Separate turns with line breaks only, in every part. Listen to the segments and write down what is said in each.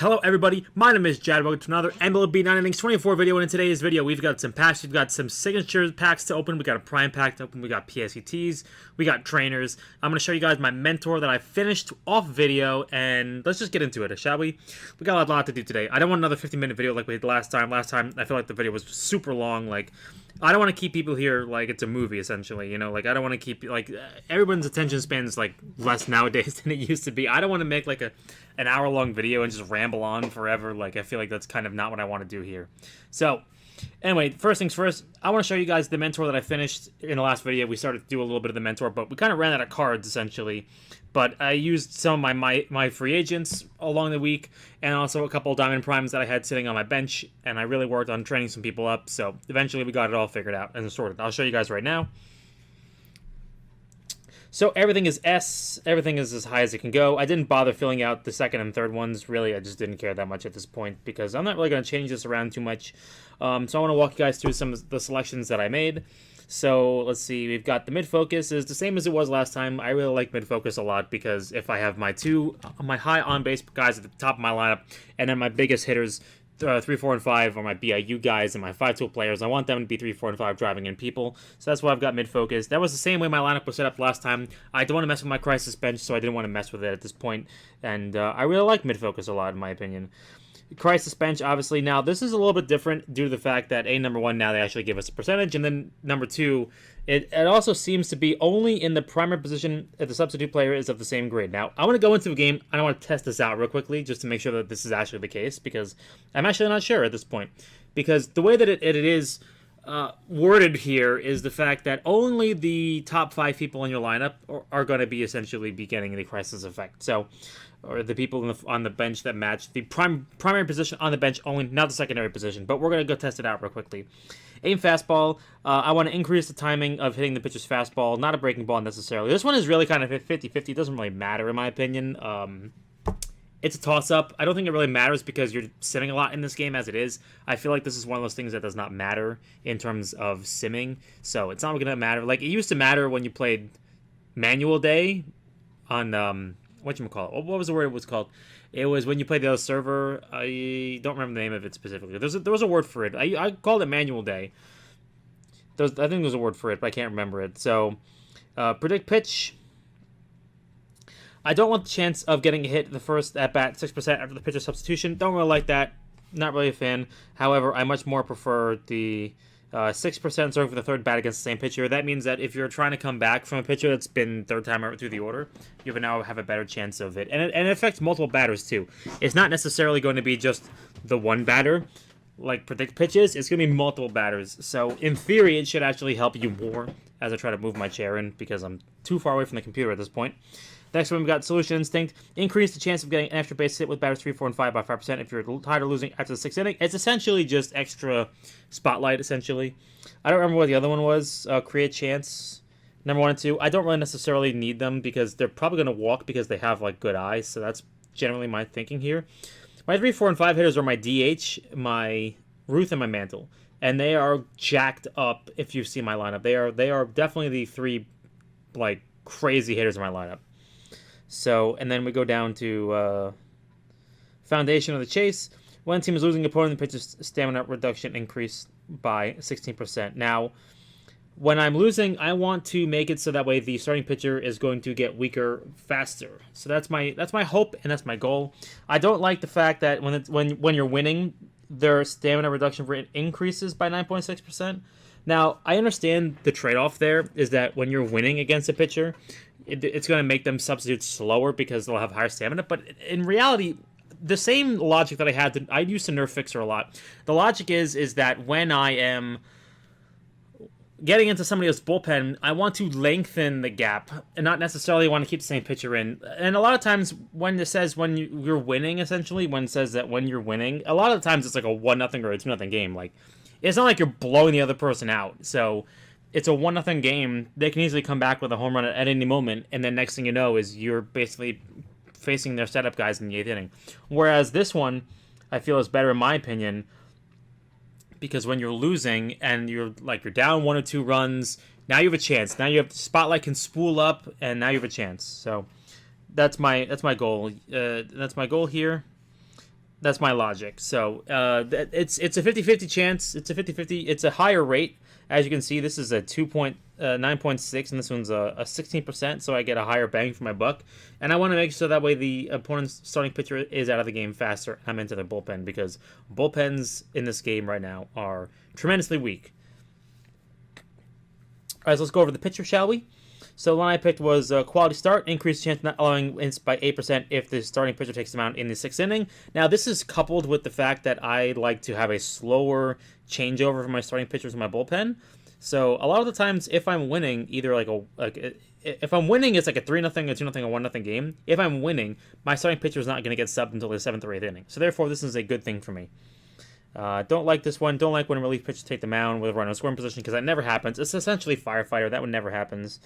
Hello everybody, my name is Jad. Welcome to another MLB 9 Innings 24 video, and in today's video we've got some packs, we've got some signature packs to open, we got a prime pack to open, we got PSETs, we got trainers. I'm going to show you guys my mentor that I finished off video, and let's just get into it, shall we? We got a lot to do today. I don't want another 50-minute video like we did last time. Last time I feel like the video was super long. Like, I don't want to keep people here like it's a movie, essentially, you know? Like, I don't want to keep, like, everyone's attention span is, like, less nowadays than it used to be. I don't want to make, like, an hour-long video and just ramble on forever. Like, I feel like that's kind of not what I want to do here. So, anyway, first things first, I want to show you guys the mentor that I finished in the last video. We started to do a little bit of the mentor, but we kind of ran out of cards, essentially. But I used some of my free agents along the week, and also a couple of diamond primes that I had sitting on my bench, and I really worked on training some people up, so eventually we got it all figured out and sorted. I'll show you guys right now. So everything is S, everything is as high as it can go. I didn't bother filling out the second and third ones, really. I just didn't care that much at this point because I'm not really going to change this around too much. So I want to walk you guys through some of the selections that I made. So let's see, we've got the mid-focus is the same as it was last time. I really like mid-focus a lot because if I have my high on-base guys at the top of my lineup and then my biggest hitters, 3, 4, and 5 are my BIU guys and my 5-tool players. I want them to be 3, 4, and 5 driving in people. So that's why I've got mid-focus. That was the same way my lineup was set up last time. I don't want to mess with my crisis bench, so I didn't want to mess with it at this point. And I really like mid-focus a lot, in my opinion. Crisis bench, obviously. Now, this is a little bit different due to the fact that, number one, now they actually give us a percentage, and then, number two, it also seems to be only in the primary position if the substitute player is of the same grade. Now, I want to go into a game. I want to test this out real quickly just to make sure that this is actually the case, because I'm actually not sure at this point. Because the way that it is worded here is the fact that only the top 5 people in your lineup are going to be essentially getting the crisis effect. So, or the people on the bench that match the primary position on the bench only, not the secondary position. But we're going to go test it out real quickly. Aim fastball. I want to increase the timing of hitting the pitcher's fastball, not a breaking ball necessarily. This one is really kind of 50-50. It doesn't really matter in my opinion. It's a toss-up. I don't think it really matters because you're simming a lot in this game as it is. I feel like this is one of those things that does not matter in terms of simming. So it's not going to matter. Like, it used to matter when you played Manual Day on, whatchamacallit? What was the word it was called? It was when you played the other server. I don't remember the name of it specifically. There was a word for it. I called it Manual Day. I think there was a word for it, but I can't remember it. So, predict pitch. I don't want the chance of getting a hit the first at-bat 6% after the pitcher substitution. Don't really like that. Not really a fan. However, I much more prefer the 6% serving for the third bat against the same pitcher. That means that if you're trying to come back from a pitcher that's been third time out through the order, you now have a better chance of it. And it affects multiple batters, too. It's not necessarily going to be just the one batter, like predict pitches. It's going to be multiple batters. So, in theory, it should actually help you more as I try to move my chair in because I'm too far away from the computer at this point. Next one, we've got Solution Instinct. Increase the chance of getting an extra base hit with batters 3, 4, and 5 by 5% if you're tired of losing after the 6th inning. It's essentially just extra spotlight, essentially. I don't remember what the other one was. Create chance. Number 1 and 2. I don't really necessarily need them because they're probably going to walk because they have, like, good eyes. So that's generally my thinking here. My 3, 4, and 5 hitters are my DH, my Ruth, and my Mantle. And they are jacked up if you see my lineup. They are definitely the 3, like, crazy hitters in my lineup. So, and then we go down to Foundation of the Chase. When team is losing, opponent, the pitcher's stamina reduction increased by 16%. Now, when I'm losing, I want to make it so that way the starting pitcher is going to get weaker faster. So that's my hope and that's my goal. I don't like the fact that when you're winning, their stamina reduction rate increases by 9.6%. Now, I understand the trade-off there is that when you're winning against a pitcher, it's going to make them substitute slower because they'll have higher stamina. But in reality, the same logic that I used to nerf Fixer a lot. The logic is that when I am getting into somebody else's bullpen, I want to lengthen the gap and not necessarily want to keep the same pitcher in. And a lot of times when it says when you're winning, essentially, when it says that when you're winning, a lot of the times it's like a 1-0 or a 2-0 game. Like, it's not like you're blowing the other person out. So it's a 1-0 game. They can easily come back with a home run at any moment, and then next thing you know is you're basically facing their setup guys in the 8th inning. Whereas this one, I feel is better in my opinion, because when you're losing and you're down 1 or 2 runs, now you have a chance. Now you have the spotlight can spool up, and now you have a chance. So that's my goal. That's my goal here. That's my logic. So it's a 50-50 chance. It's a 50-50. It's a higher rate. As you can see, this is a 9.6, and this one's a 16%, so I get a higher bang for my buck. And I want to make sure that way the opponent's starting pitcher is out of the game faster. I'm into the bullpen because bullpens in this game right now are tremendously weak. All right, so let's go over the pitcher, shall we? So the one I picked was quality start, increased chance of not allowing hits by 8% if the starting pitcher takes the mound in the 6th inning. Now, this is coupled with the fact that I like to have a slower changeover for my starting pitchers in my bullpen. So a lot of the times, if I'm winning, either if I'm winning, it's like a 3-0, a 2-0, a 1-0 game. If I'm winning, my starting pitcher is not going to get subbed until the 7th or 8th inning. So therefore, this is a good thing for me. Don't like this one. Don't like when relief pitchers take the mound with a runner in scoring position because that never happens. It's essentially firefighter. That one never happens.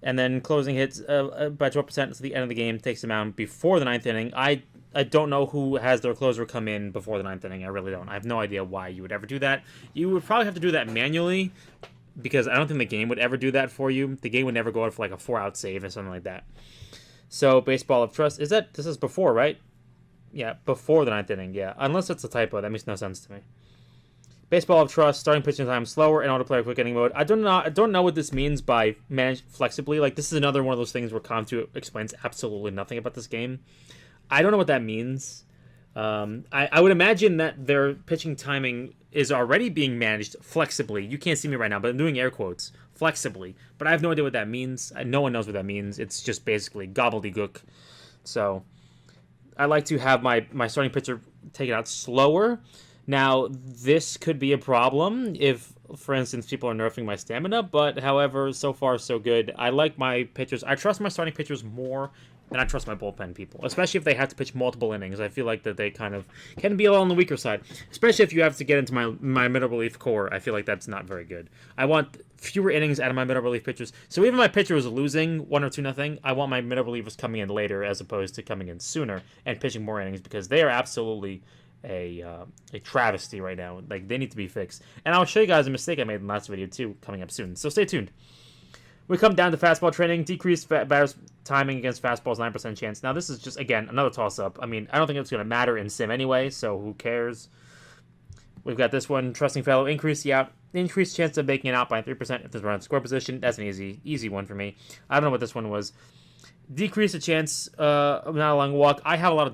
And then closing hits by 12% to the end of the game takes the mound before the 9th inning. I don't know who has their closer come in before the 9th inning. I really don't. I have no idea why you would ever do that. You would probably have to do that manually because I don't think the game would ever do that for you. The game would never go out for like a 4-out save or something like that. So baseball of trust. This is before, right? Yeah, before the 9th inning. Yeah, unless it's a typo. That makes no sense to me. Baseball of trust, starting pitching time slower, and autoplayer quick inning mode. I don't know what this means by manage flexibly. Like, this is another one of those things where Comtu explains absolutely nothing about this game. I don't know what that means. I would imagine that their pitching timing is already being managed flexibly. You can't see me right now, but I'm doing air quotes, flexibly. But I have no idea what that means. No one knows what that means. It's just basically gobbledygook. So I like to have my starting pitcher take it out slower. Now, this could be a problem if, for instance, people are nerfing my stamina, but however, so far so good. I like my pitchers. I trust my starting pitchers more than I trust my bullpen people, especially if they have to pitch multiple innings. I feel like that they kind of can be a little on the weaker side, especially if you have to get into my middle relief core. I feel like that's not very good. I want fewer innings out of my middle relief pitchers. So even if my pitcher is losing 1 or 2-0, I want my middle relievers coming in later as opposed to coming in sooner and pitching more innings because they are absolutely a travesty right now. Like, they need to be fixed. And I'll show you guys a mistake I made in the last video too, coming up soon. So stay tuned. We come down to fastball training. Decreased batter's timing against fastballs, 9% chance. Now this is just, again, another toss-up. I mean, I don't think it's going to matter in sim anyway, so who cares? We've got this one, trusting fellow, increased chance of making it out by 3% if there's a runner in score position. That's an easy one for me. I don't know what this one was. Decrease the chance of not allowing a walk. I have a lot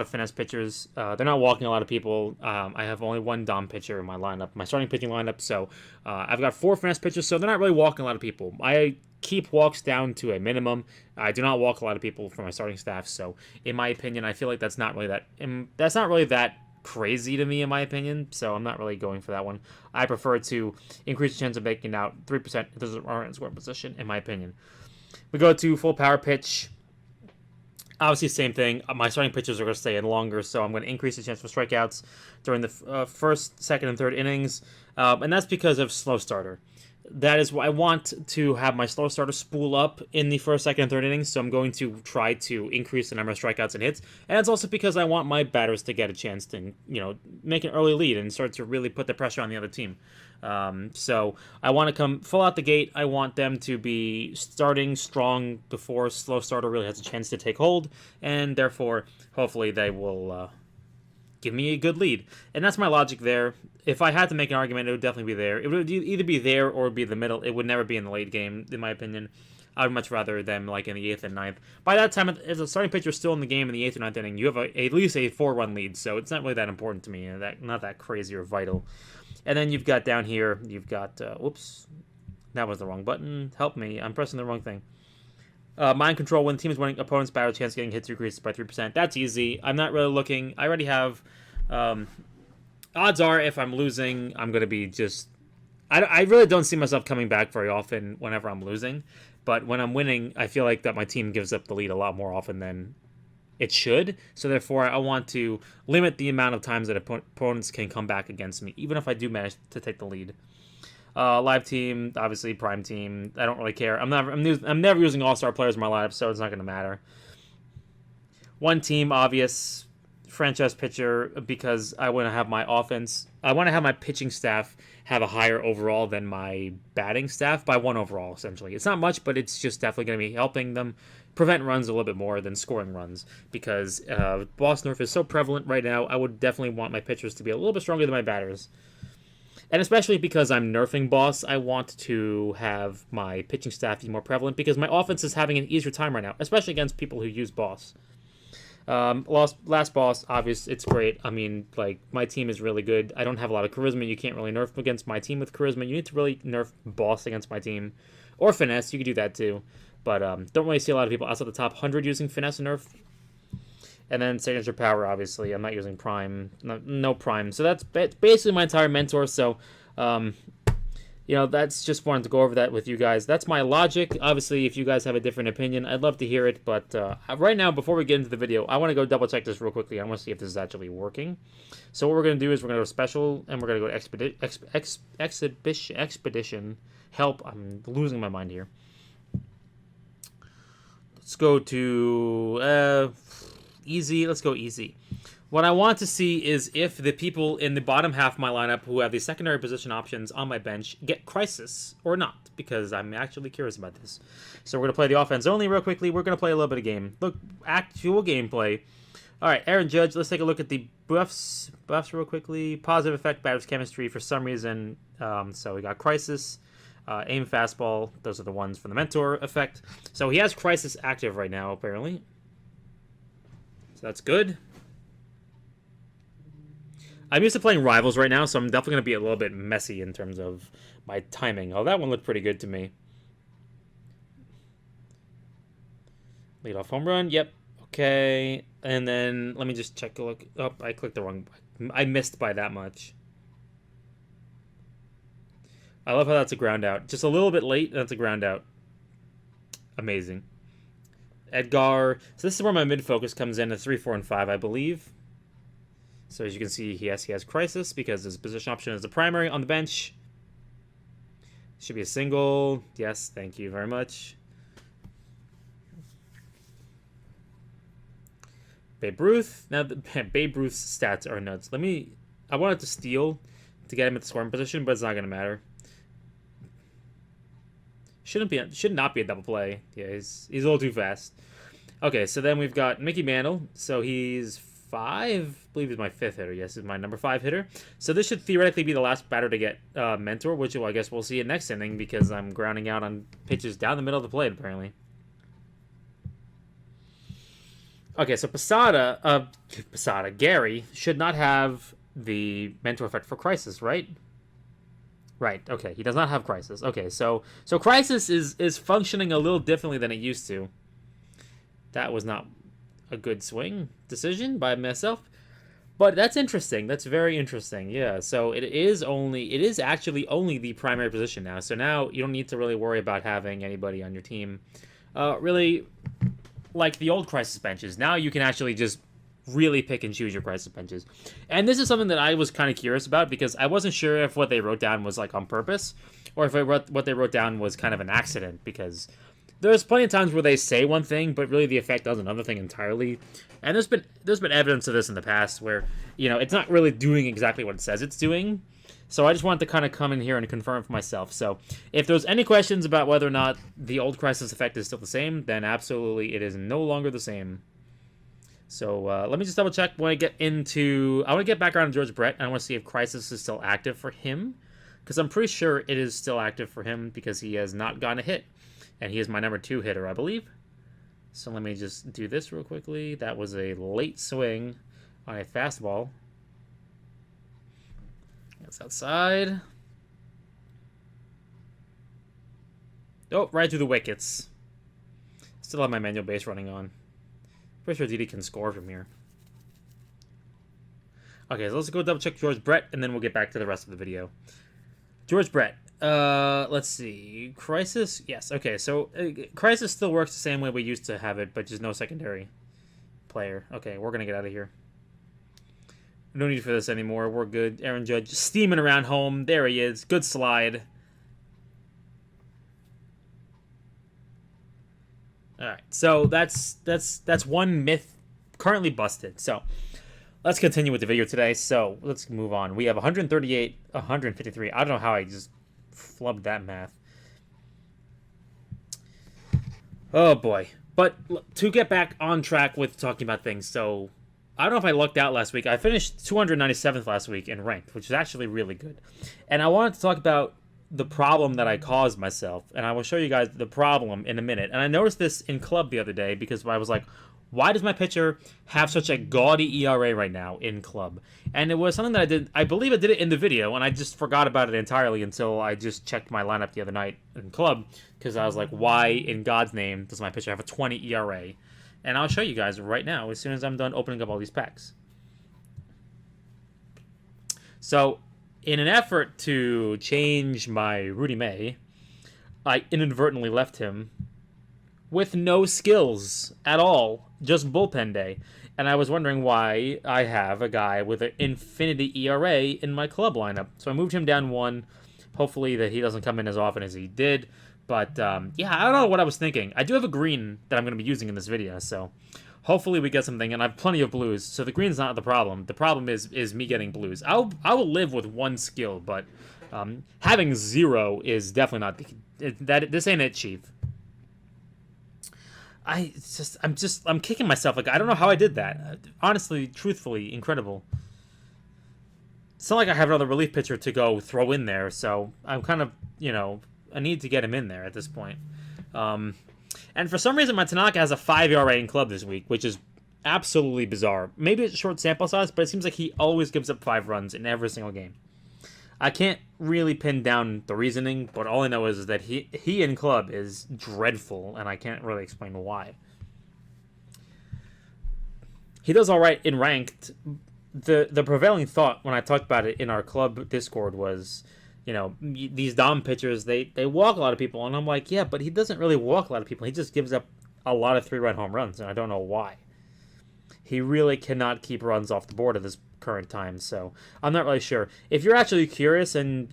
of finesse pitchers. They're not walking a lot of people. I have only one Dom pitcher in my lineup, my starting pitching lineup. So I've got 4 finesse pitchers, so they're not really walking a lot of people. I keep walks down to a minimum. I do not walk a lot of people for my starting staff. So in my opinion, I feel like that's not really that crazy to me, in my opinion. So I'm not really going for that one. I prefer to increase the chance of making out 3% if there's a runner in score position, in my opinion. We go to full power pitch. Obviously, same thing. My starting pitchers are going to stay in longer, so I'm going to increase the chance for strikeouts during the 1st, 2nd, and 3rd innings. And that's because of slow starter. That is why I want to have my slow starter spool up in the 1st, 2nd, and 3rd innings, so I'm going to try to increase the number of strikeouts and hits. And it's also because I want my batters to get a chance to, make an early lead and start to really put the pressure on the other team. So I want to come full out the gate. I want them to be starting strong before slow starter really has a chance to take hold, and therefore, hopefully, they will give me a good lead. And that's my logic there. If I had to make an argument, it would definitely be there. It would either be there or it would be the middle. It would never be in the late game, in my opinion. I would much rather them like in the 8th and 9th. By that time, if the starting pitcher is still in the game in the 8th or 9th inning, you have at least a 4-run lead, so it's not really that important to me. Not that crazy or vital. And then you've got down here, you've got, oops, that was the wrong button. Help me, I'm pressing the wrong thing. Mind control, when the team is winning, opponent's batter chance of getting hits decreases by 3%. That's easy. I'm not really looking. I already have, odds are if I'm losing, I'm going to be just, I really don't see myself coming back very often whenever I'm losing. But when I'm winning, I feel like that my team gives up the lead a lot more often than it should. So therefore, I want to limit the amount of times that opponents can come back against me, even if I do manage to take the lead. Live team, obviously prime team. I don't really care. I'm never using all-star players in my lineup, so it's not going to matter. One team, obvious franchise pitcher, because I want to have my offense. I want to have my pitching staff have a higher overall than my batting staff by 1 overall, essentially. It's not much, but it's just definitely going to be helping them prevent runs a little bit more than scoring runs, because boss nerf is so prevalent right now. I would definitely want my pitchers to be a little bit stronger than my batters. And especially because I'm nerfing boss, I want to have my pitching staff be more prevalent, because my offense is having an easier time right now, especially against people who use boss. Last boss, obvious, it's great. I mean, like, my team is really good. I don't have a lot of charisma. You can't really nerf against my team with charisma. You need to really nerf boss against my team. Or finesse, you could do that too. But don't really see a lot of people outside the top 100 using finesse and nerf. And then signature power, obviously. I'm not using prime. No prime. So that's basically my entire mentor. So, that's just wanted to go over that with you guys. That's my logic. Obviously, if you guys have a different opinion, I'd love to hear it. But right now, before we get into the video, I want to go double check this real quickly. I want to see if this is actually working. So what we're going to do is we're going to go special, and we're going to go expedition. Help. I'm losing my mind here. Let's go to easy. Let's go easy. What I want to see is if the people in the bottom half of my lineup who have the secondary position options on my bench get crisis or not, because I'm actually curious about this. So we're going to play the offense only real quickly. We're going to play a little bit of game. Look, actual gameplay. All right, Aaron Judge, let's take a look at the buffs real quickly. Positive effect, batter's chemistry for some reason. So we got crisis, aim fastball. Those are the ones from the mentor effect. So he has crisis active right now, apparently. So that's good. I'm used to playing rivals right now, so I'm definitely going to be a little bit messy in terms of my timing. Oh, that one looked pretty good to me. Leadoff home run. Yep. Okay. And then let me just check a look. Oh, I clicked the wrong. I missed by that much. I love how that's a ground out. Just a little bit late, that's a ground out. Amazing. Edgar. So this is where my mid focus comes in at 3, 4, and 5, I believe. So as you can see, he has crisis because his position option is the primary on the bench. Should be a single. Yes, thank you very much. Babe Ruth. Now, Babe Ruth's stats are nuts. I wanted to steal to get him at the scoring position, but it's not going to matter. Should not be a double play. Yeah, he's a little too fast. Okay, so then we've got Mickey Mantle. So he's 5, I believe he's my 5th hitter. Yes, he's my number 5 hitter. So this should theoretically be the last batter to get mentor, which I guess we'll see in next inning because I'm grounding out on pitches down the middle of the plate, apparently. Okay, so Gary should not have the mentor effect for crisis, right? Right, okay, he does not have crisis. Okay, so crisis is functioning a little differently than it used to. That was not a good swing decision by myself, but that's interesting. That's very interesting. Yeah, so it is actually only the primary position now. So now you don't need to really worry about having anybody on your team really like the old crisis benches. Now you can actually just really pick and choose your crisis benches. And this is something that I was kind of curious about because I wasn't sure if what they wrote down was like on purpose or if what they wrote down was kind of an accident, because there's plenty of times where they say one thing, but really the effect does another thing entirely. And there's been evidence of this in the past where, it's not really doing exactly what it says it's doing. So I just wanted to kind of come in here and confirm for myself. So if there's any questions about whether or not the old crisis effect is still the same, then absolutely it is no longer the same. So let me just double check when I want to get back around to George Brett, and I want to see if crisis is still active for him, because I'm pretty sure it is still active for him because he has not gotten a hit. And he is my number 2 hitter, I believe. So let me just do this real quickly. That was a late swing on a fastball. That's outside. Oh, right through the wickets. Still have my manual base running on. Pretty sure Didi can score from here. Okay, so let's go double check George Brett, and then we'll get back to the rest of the video. George Brett. Let's see. Crisis? Yes, okay, so Crisis still works the same way we used to have it, but just no secondary player. Okay, we're gonna get out of here. No need for this anymore. We're good. Aaron Judge steaming around home. There he is. Good slide. Alright, so that's one myth currently busted. So let's continue with the video today. So let's move on. We have 138, 153. I don't know how I just flubbed that math. Oh boy. But to get back on track with talking about things, so I don't know if I lucked out last week. I finished 297th last week in ranked, which is actually really good. And I wanted to talk about the problem that I caused myself, and I will show you guys the problem in a minute. And I noticed this in club the other day because I was like, why does my pitcher have such a gaudy ERA right now in club? And it was something that I did. I believe I did it in the video, and I just forgot about it entirely until I just checked my lineup the other night in club because I was like, why in God's name does my pitcher have a 20 ERA? And I'll show you guys right now as soon as I'm done opening up all these packs. So, in an effort to change my Rudy May, I inadvertently left him with no skills at all, just bullpen day. And I was wondering why I have a guy with an infinity ERA in my club lineup. So I moved him down one. Hopefully that he doesn't come in as often as he did. But, yeah, I don't know what I was thinking. I do have a green that I'm going to be using in this video, so hopefully we get something. And I have plenty of blues, so the green's not the problem. The problem is me getting blues. I will live with one skill, but having zero is definitely not... This ain't it, Chief. I'm kicking myself. Like, I don't know how I did that. Honestly, truthfully, incredible. It's not like I have another relief pitcher to go throw in there, so I'm kind of, I need to get him in there at this point. And for some reason, my Tanaka has a 5 ERA in club this week, which is absolutely bizarre. Maybe it's a short sample size, but it seems like he always gives up 5 runs in every single game. I can't really pin down the reasoning, but all I know is that he in club is dreadful, and I can't really explain why. He does all right in ranked. The prevailing thought when I talked about it in our club Discord was, these Dom pitchers, they walk a lot of people, and I'm like, yeah, but he doesn't really walk a lot of people. He just gives up a lot of 3-run home runs, and I don't know why. He really cannot keep runs off the board at this current time, so I'm not really sure. If you're actually curious and,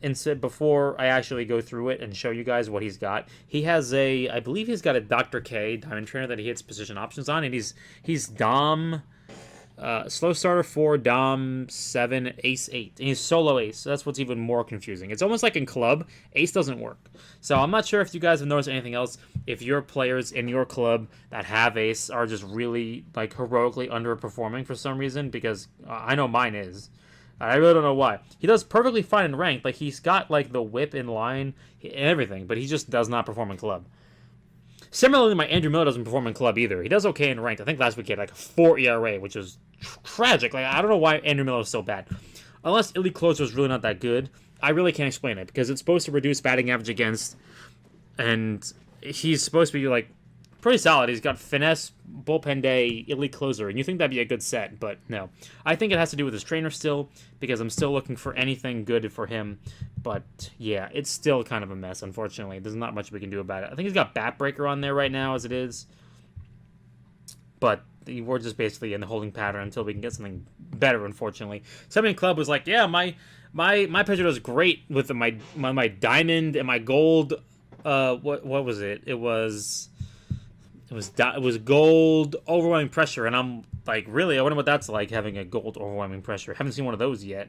instead before I actually go through it and show you guys what he's got, he has I believe he's got a Dr. K Diamond Trainer that he hits position options on, and he's Dom... slow starter 4, Dom 7, Ace 8. And he's solo Ace, so that's what's even more confusing. It's almost like in club, Ace doesn't work. So I'm not sure if you guys have noticed anything else. If your players in your club that have Ace are just really, heroically underperforming for some reason, because I know mine is. I really don't know why. He does perfectly fine in ranked. He's got, the whip in line and everything, but he just does not perform in club. Similarly, my Andrew Miller doesn't perform in club either. He does okay in ranked. I think last week he had a 4 ERA, which is tragic. I don't know why Andrew Miller is so bad. Unless Elite Closer is really not that good, I really can't explain it, because it's supposed to reduce batting average against, and he's supposed to be, pretty solid. He's got finesse, bullpen day, Elite Closer, and you think that'd be a good set, but no. I think it has to do with his trainer still, because I'm still looking for anything good for him, but yeah, it's still kind of a mess, unfortunately. There's not much we can do about it. I think he's got Bat Breaker on there right now as it is, but we're just basically in the holding pattern until we can get something better, unfortunately. Somebody in club was like, yeah, my pitcher does great with my diamond and my gold. What was it? It was gold overwhelming pressure, and I'm like, really? I wonder what that's like, having a gold overwhelming pressure. Haven't seen one of those yet.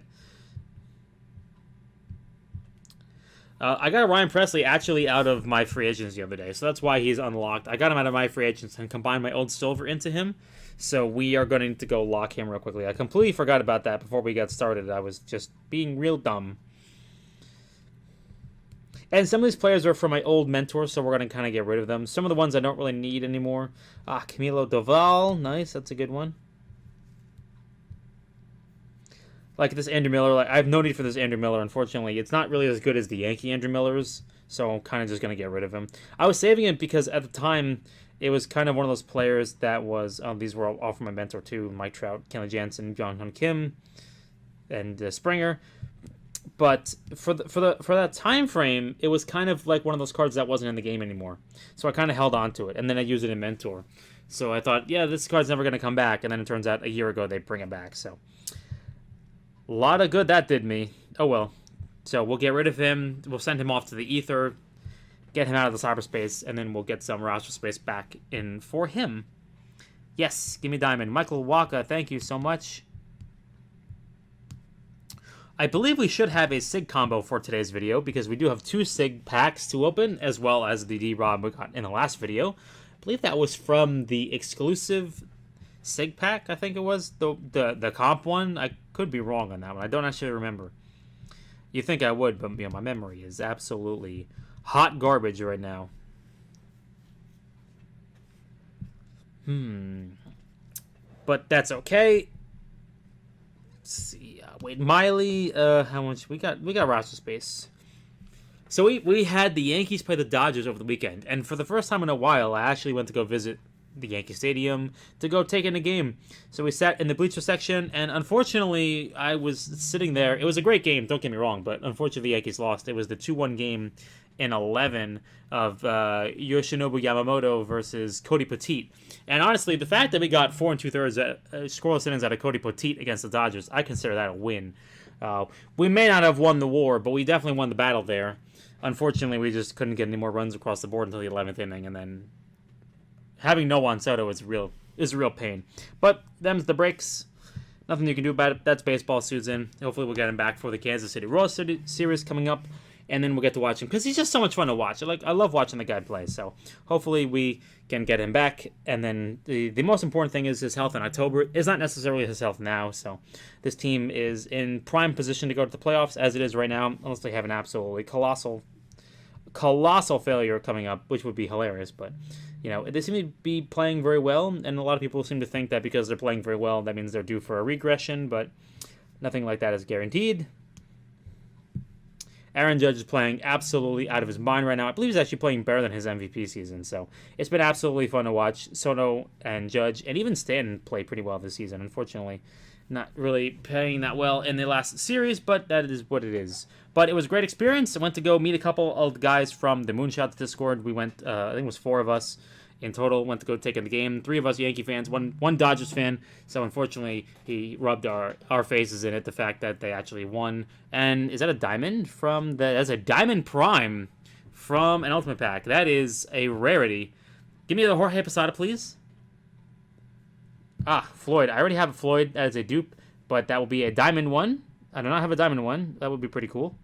I got Ryan Presley actually out of my free agents the other day, so that's why he's unlocked. I got him out of my free agents and combined my old silver into him, so we are going to go lock him real quickly. I completely forgot about that before we got started. I was just being real dumb. And some of these players are from my old mentors, so we're going to kind of get rid of them. Some of the ones I don't really need anymore. Camilo Doval, nice, that's a good one. Like this Andrew Miller, I have no need for this Andrew Miller, unfortunately. It's not really as good as the Yankee Andrew Millers, so I'm kind of just going to get rid of him. I was saving him because at the time, it was kind of one of those players that was, these were all from my mentor too, Mike Trout, Kenley Jansen, Byung-Hun Kim, and Springer. But for that time frame, it was kind of like one of those cards that wasn't in the game anymore. So I kind of held on to it, and then I used it in Mentor. So I thought, yeah, this card's never going to come back, and then it turns out a year ago they bring it back, so... A lot of good that did me. Oh well. So we'll get rid of him. We'll send him off to the ether. Get him out of the cyberspace. And then we'll get some roster space back in for him. Yes. Give me diamond. Michael Waka. Thank you so much. I believe we should have a SIG combo for today's video, because we do have 2 SIG packs to open, as well as the D-Rob we got in the last video. believe that was from the exclusive Sig Pack, I think it was. The comp one. I could be wrong on that one. I don't actually remember. You think I would, but my memory is absolutely hot garbage right now. But that's okay. Let's see. Wait, Miley. How much we got? We got roster space. So we had the Yankees play the Dodgers over the weekend, and for the first time in a while, I actually went to go visit the Yankee Stadium to go take in a game. So we sat in the bleacher section, and unfortunately, I was sitting there. It was a great game, don't get me wrong, but unfortunately, the Yankees lost. It was the 2-1 game in 11 of Yoshinobu Yamamoto versus Cody Petit. And honestly, the fact that we got 4 2/3 scoreless innings out of Cody Petit against the Dodgers, I consider that a win. We may not have won the war, but we definitely won the battle there. Unfortunately, we just couldn't get any more runs across the board until the 11th inning, and then having no Juan Soto is a real pain. But them's the breaks. Nothing you can do about it. That's baseball, Susan. Hopefully we'll get him back for the Kansas City Royals series coming up, and then we'll get to watch him because he's just so much fun to watch. I love watching the guy play. So hopefully we can get him back. And then the most important thing is his health in October. It's not necessarily his health now. So this team is in prime position to go to the playoffs as it is right now, unless they have an absolutely colossal failure coming up, which would be hilarious. But they seem to be playing very well, and a lot of people seem to think that because they're playing very well, that means they're due for a regression, but nothing like that is guaranteed. Aaron Judge is playing absolutely out of his mind right now. I believe he's actually playing better than his MVP season, so it's been absolutely fun to watch Soto and Judge, and even Stanton play pretty well this season. Unfortunately, not really playing that well in the last series, but that is what it is. But it was a great experience. I went to go meet a couple of guys from the Moonshots Discord. We went, I think it was 4 of us in total, went to go take in the game. 3 of us Yankee fans, one Dodgers fan. So unfortunately, he rubbed our faces in it, the fact that they actually won. And is that a diamond that's a diamond prime from an Ultimate Pack. That is a rarity. Give me the Jorge Posada, please. Floyd. I already have a Floyd as a dupe, but that will be a diamond 1. I do not have a diamond 1. That would be pretty cool.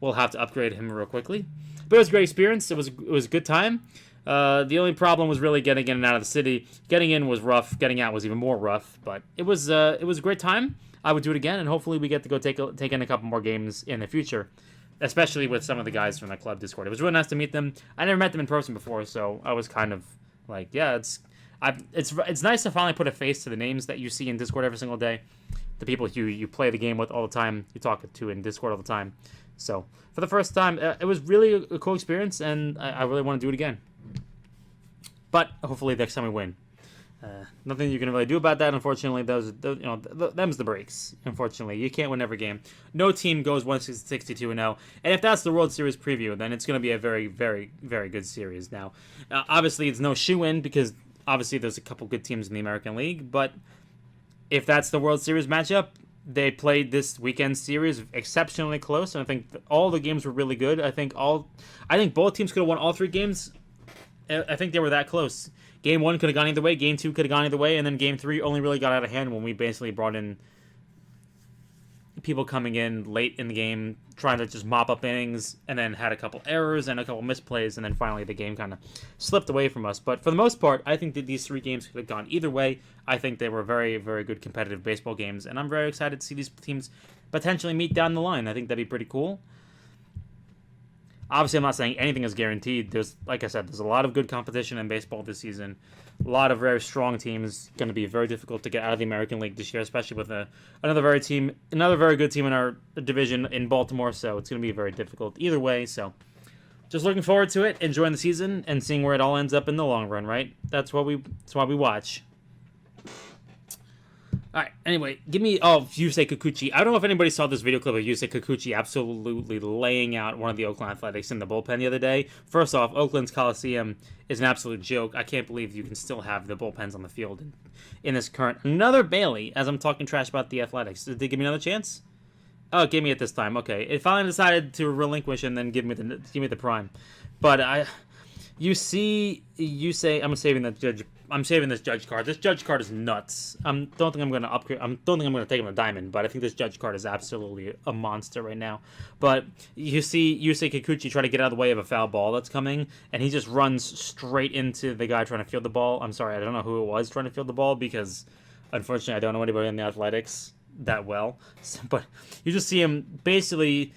We'll have to upgrade him real quickly. But it was a great experience. It was a good time. The only problem was really getting in and out of the city. Getting in was rough. Getting out was even more rough. But it was a great time. I would do it again, and hopefully we get to go take in a couple more games in the future, especially with some of the guys from that club Discord. It was really nice to meet them. I never met them in person before, so I was kind of like, yeah, it's nice to finally put a face to the names that you see in Discord every single day. The people you play the game with all the time, you talk to in Discord all the time. So for the first time, it was really a cool experience, and I really want to do it again. But hopefully next time we win. Nothing you can really do about that, unfortunately. Them's the breaks. Unfortunately, you can't win every game. No team goes 162-0, and if that's the World Series preview, then it's going to be a very, very, very good series. Now, obviously, it's no shoe-in because obviously there's a couple good teams in the American League, but if that's the World Series matchup, they played this weekend series exceptionally close, and I think all the games were really good. I think both teams could have won all 3 games. I think they were that close. Game 1 could have gone either way. Game 2 could have gone either way. And then Game 3 only really got out of hand when we basically brought in people coming in late in the game, trying to just mop up innings, and then had a couple errors and a couple misplays, and then finally the game kind of slipped away from us. But for the most part, I think that these 3 games could have gone either way. I think they were very, very good competitive baseball games, and I'm very excited to see these teams potentially meet down the line. I think that'd be pretty cool. Obviously, I'm not saying anything is guaranteed. Like I said, there's a lot of good competition in baseball this season. A lot of very strong teams. Going to be very difficult to get out of the American League this year, especially with another very good team in our division in Baltimore. So it's going to be very difficult either way. So just looking forward to it, enjoying the season, and seeing where it all ends up in the long run. Right? That's why we watch. All right, anyway, Yusei Kikuchi. I don't know if anybody saw this video clip of Yusei Kikuchi absolutely laying out one of the Oakland Athletics in the bullpen the other day. First off, Oakland's Coliseum is an absolute joke. I can't believe you can still have the bullpens on the field in this current. Another Bailey, as I'm talking trash about the Athletics. Did they give me another chance? Oh, it gave me it this time. Okay, it finally decided to relinquish and then give me the prime. But you say I'm saving that I'm saving this Judge card. This Judge card is nuts. Don't think I'm going to upgrade. Don't think I'm going to take him to Diamond, but I think this Judge card is absolutely a monster right now. But you see Kikuchi try to get out of the way of a foul ball that's coming, and he just runs straight into the guy trying to field the ball. I'm sorry, I don't know who it was trying to field the ball because, unfortunately, I don't know anybody in the Athletics that well. But you just see him basically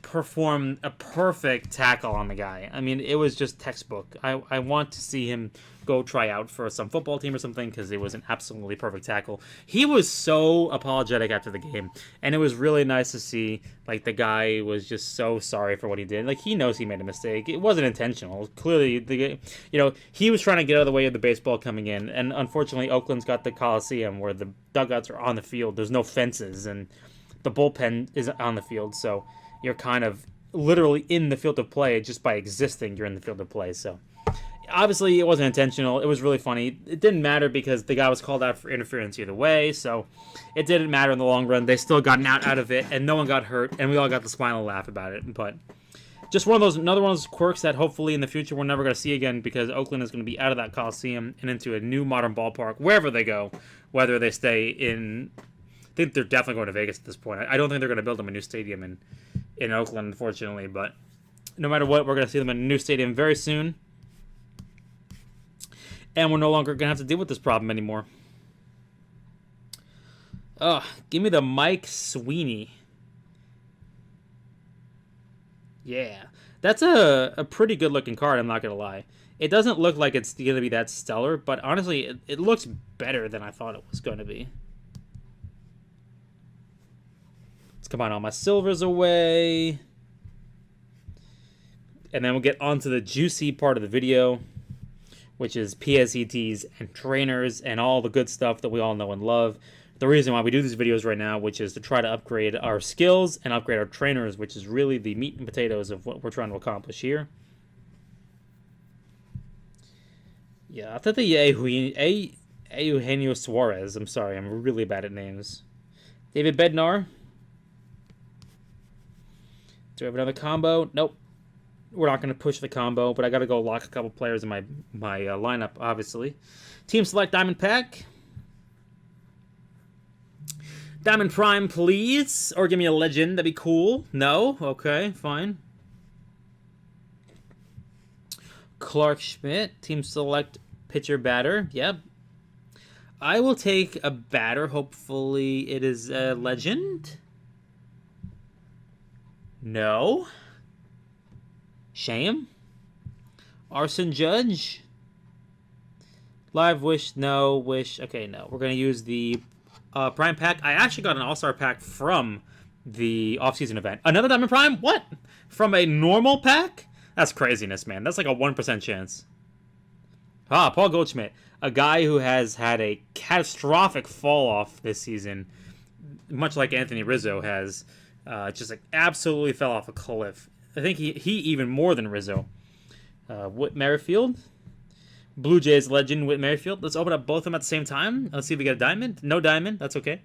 perform a perfect tackle on the guy. I mean, it was just textbook. I want to see him go try out for some football team or something because it was an absolutely perfect tackle. He was so apologetic after the game, and it was really nice to see. Like, the guy was just so sorry for what he did. Like, he knows he made a mistake. It wasn't intentional. Clearly, he was trying to get out of the way of the baseball coming in, and unfortunately, Oakland's got the Coliseum where the dugouts are on the field. There's no fences, and the bullpen is on the field, so you're kind of literally in the field of play just by existing. You're in the field of play. So obviously it wasn't intentional. It was really funny. It didn't matter because the guy was called out for interference either way. So it didn't matter in the long run. They still got an out of it, and no one got hurt, and we all got the smile and laugh about it. But just another one of those quirks that hopefully in the future we're never going to see again because Oakland is going to be out of that Coliseum and into a new modern ballpark wherever they go, whether they stay in. I think they're definitely going to Vegas at this point. I don't think they're going to build them a new stadium in Oakland, unfortunately, but no matter what, we're going to see them in a new stadium very soon, and we're no longer going to have to deal with this problem anymore. Give me the Mike Sweeney. Yeah, that's a pretty good looking card, I'm not going to lie. It doesn't look like it's going to be that stellar, but honestly, it looks better than I thought it was going to be. Combine all my silvers away. And then we'll get onto the juicy part of the video, which is PSETs and trainers and all the good stuff that we all know and love. The reason why we do these videos right now, which is to try to upgrade our skills and upgrade our trainers, which is really the meat and potatoes of what we're trying to accomplish here. Yeah, I thought the Eugenio Suarez. I'm sorry, I'm really bad at names. David Bednar. Do we have another combo? Nope. We're not going to push the combo, but I got to go lock a couple players in my lineup, obviously. Team select Diamond Pack. Diamond Prime, please. Or give me a legend. That'd be cool. No? Okay, fine. Clark Schmidt. Team select pitcher batter. Yep. I will take a batter. Hopefully it is a legend. No. Shame. Arson Judge. Live Wish. No. Wish. Okay, no. We're going to use the Prime Pack. I actually got an All-Star Pack from the off-season event. Another Diamond Prime? What? From a normal pack? That's craziness, man. That's like a 1% chance. Paul Goldschmidt. A guy who has had a catastrophic fall-off this season, much like Anthony Rizzo has. Just like absolutely fell off a cliff. I think he even more than Rizzo. Whit Merrifield. Blue Jays legend Whit Merrifield. Let's open up both of them at the same time. Let's see if we get a diamond. No diamond. That's okay.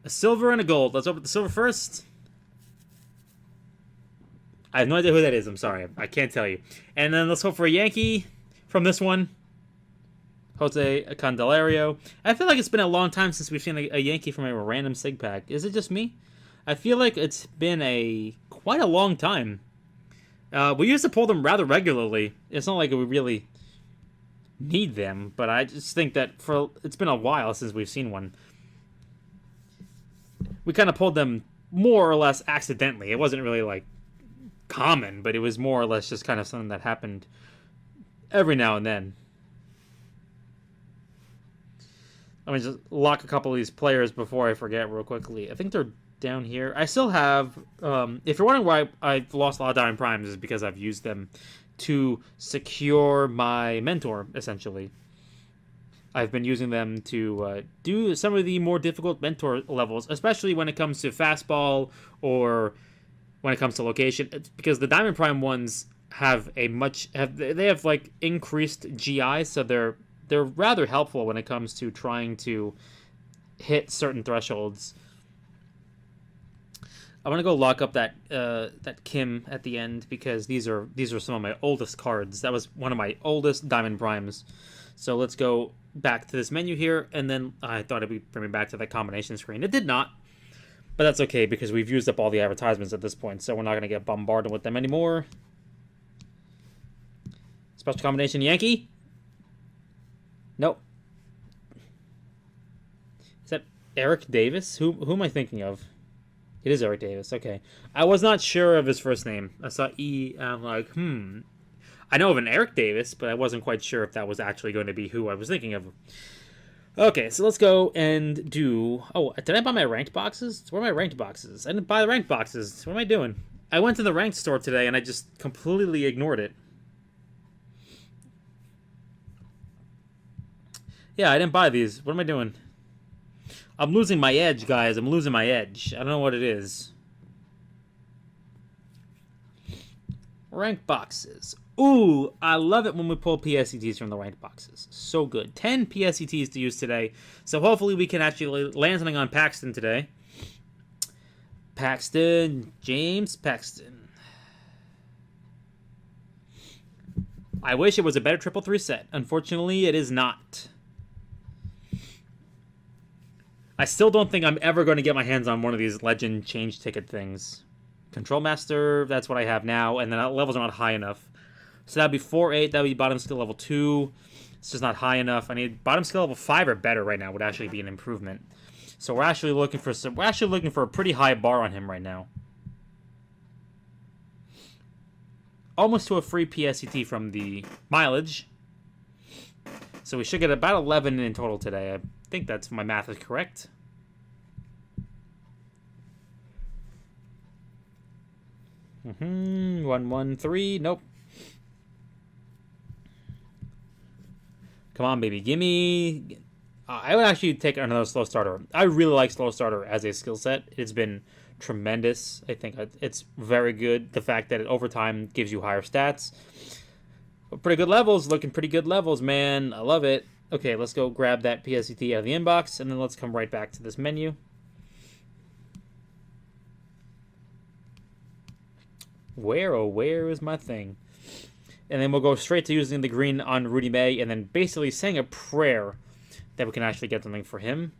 A silver and a gold. Let's open the silver first. I have no idea who that is. I'm sorry. I can't tell you. And then let's hope for a Yankee from this one. Jose Candelario. I feel like it's been a long time since we've seen a Yankee from a random SIG pack. Is it just me? I feel like it's been quite a long time. We used to pull them rather regularly. It's not like we really need them, but I just think that it's been a while since we've seen one. We kind of pulled them more or less accidentally. It wasn't really like common, but it was more or less just kind of something that happened every now and then. Let me just lock a couple of these players before I forget real quickly. I think they're down here. I still have, if you're wondering why I've lost a lot of Diamond Primes, is because I've used them to secure my mentor, essentially. I've been using them to do some of the more difficult mentor levels, especially when it comes to fastball or when it comes to location. It's because the Diamond Prime ones have like increased GI, so they're rather helpful when it comes to trying to hit certain thresholds. I want to go lock up that Kim at the end because these are some of my oldest cards. That was one of my oldest Diamond Primes. So let's go back to this menu here, and then I thought it would bring me back to that combination screen. It did not, but that's okay because we've used up all the advertisements at this point, so we're not going to get bombarded with them anymore. Special combination Yankee? Nope. Is that Eric Davis? Who am I thinking of? It is Eric Davis. Okay. I was not sure of his first name. I saw E, and I'm like, I know of an Eric Davis, but I wasn't quite sure if that was actually going to be who I was thinking of. Okay, so let's go and do... Oh, did I buy my ranked boxes? Where are my ranked boxes? I didn't buy the ranked boxes. What am I doing? I went to the ranked store today, and I just completely ignored it. Yeah, I didn't buy these. What am I doing? I'm losing my edge, guys. I'm losing my edge. I don't know what it is. Ranked boxes. Ooh, I love it when we pull PSETs from the ranked boxes. So good. 10 PSETs to use today. So hopefully we can actually land something on Paxton today. Paxton. James Paxton. I wish it was a better 3-3 set. Unfortunately, it is not. I still don't think I'm ever going to get my hands on one of these Legend change ticket things. Control Master, that's what I have now, and then levels are not high enough. So that would be 4-8, that would be bottom skill level 2. It's just not high enough. I need bottom skill level 5 or better right now would actually be an improvement. So we're actually looking for a pretty high bar on him right now. Almost to a free PSET from the mileage. So we should get about 11 in total today. I think that's my math is correct. Mm-hmm. 1-1-3. Nope. Come on, baby. Gimme. I would actually take another slow starter. I really like slow starter as a skill set. It's been tremendous. I think it's very good. The fact that it over time gives you higher stats. But pretty good levels. Looking pretty good levels, man. I love it. Okay, let's go grab that PSET out of the inbox, and then let's come right back to this menu. Where is my thing? And then we'll go straight to using the green on Rudy May, and then basically saying a prayer that we can actually get something for him.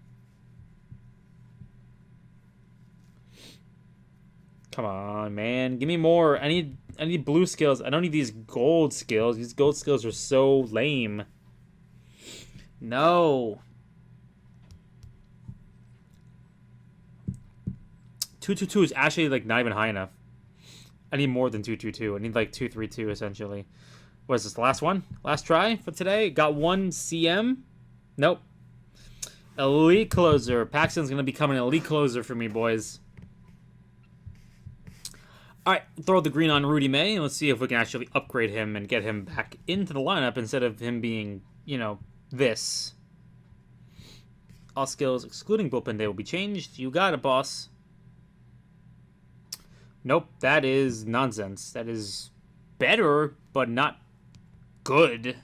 Come on, man. Give me more. I need blue skills. I don't need these gold skills. These gold skills are so lame. No. 222 is actually like not even high enough. I need more than 222. I need like 232 essentially. What is this, the last one? Last try for today? Got one CM? Nope. Elite closer. Paxton's going to become an elite closer for me, boys. Alright, throw the green on Rudy May, and let's see if we can actually upgrade him and get him back into the lineup instead of him being, you know, this. All skills excluding bullpen day will be changed. You got it, boss. Nope, that is nonsense. That is better, but not good.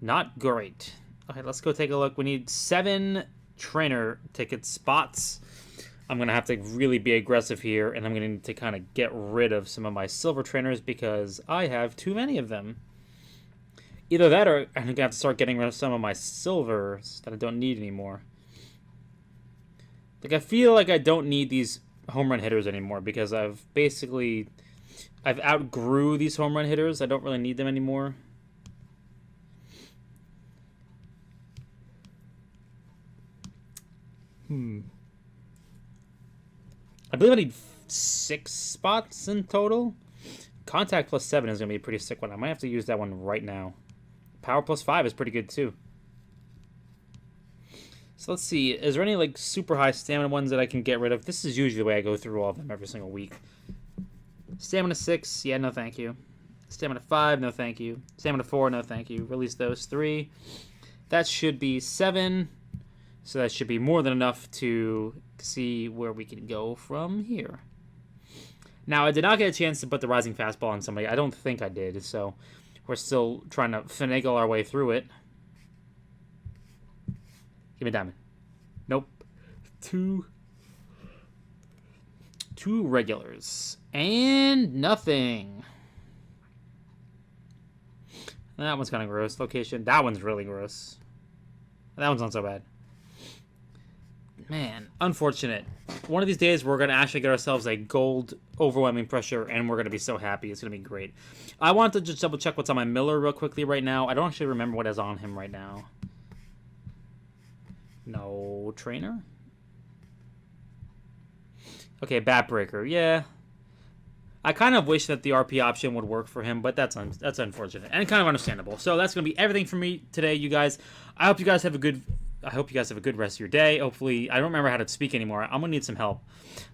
Not great. Okay, let's go take a look. We need 7 trainer ticket spots. I'm going to have to really be aggressive here, and I'm going to need to kind of get rid of some of my silver trainers because I have too many of them. Either that or I'm going to have to start getting rid of some of my silvers that I don't need anymore. Like, I feel like I don't need these home run hitters anymore because I've outgrew these home run hitters. I don't really need them anymore. I believe I need 6 spots in total. Contact plus 7 is going to be a pretty sick one. I might have to use that one right now. Power plus 5 is pretty good too. So let's see. Is there any like super high stamina ones that I can get rid of? This is usually the way I go through all of them every single week. Stamina 6, yeah, no thank you. Stamina 5, no thank you. Stamina 4, no thank you. Release those 3. That should be 7. So that should be more than enough to see where we can go from here. Now, I did not get a chance to put the rising fastball on somebody. I don't think I did, so we're still trying to finagle our way through it. Give me a diamond. Nope. 2. 2 regulars. And nothing. That one's kind of gross. Location. That one's really gross. That one's not so bad. Man, unfortunate. One of these days, we're going to actually get ourselves a gold overwhelming pressure, and we're going to be so happy. It's going to be great. I want to just double check what's on my Miller real quickly right now. I don't actually remember what is on him right now. No trainer? Okay, bat breaker. Yeah. I kind of wish that the RP option would work for him, but that's unfortunate and kind of understandable. So that's going to be everything for me today, you guys. I hope you guys have a good rest of your day. Hopefully, I don't remember how to speak anymore. I'm going to need some help.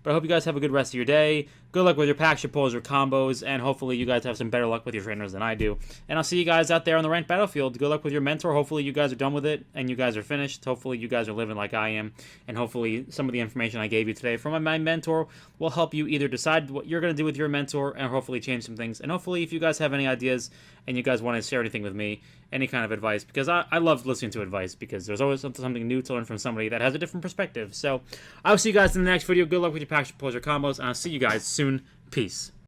But I hope you guys have a good rest of your day. Good luck with your packs, your pulls, your combos, and hopefully you guys have some better luck with your trainers than I do. And I'll see you guys out there on the ranked battlefield. Good luck with your mentor. Hopefully you guys are done with it and you guys are finished. Hopefully you guys are living like I am. And hopefully some of the information I gave you today from my mentor will help you either decide what you're going to do with your mentor and hopefully change some things. And hopefully if you guys have any ideas and you guys want to share anything with me, any kind of advice, because I love listening to advice because there's always something new to learn from somebody that has a different perspective. So I'll see you guys in the next video. Good luck with your packs, your pulls, your combos, and I'll see you guys soon. Peace.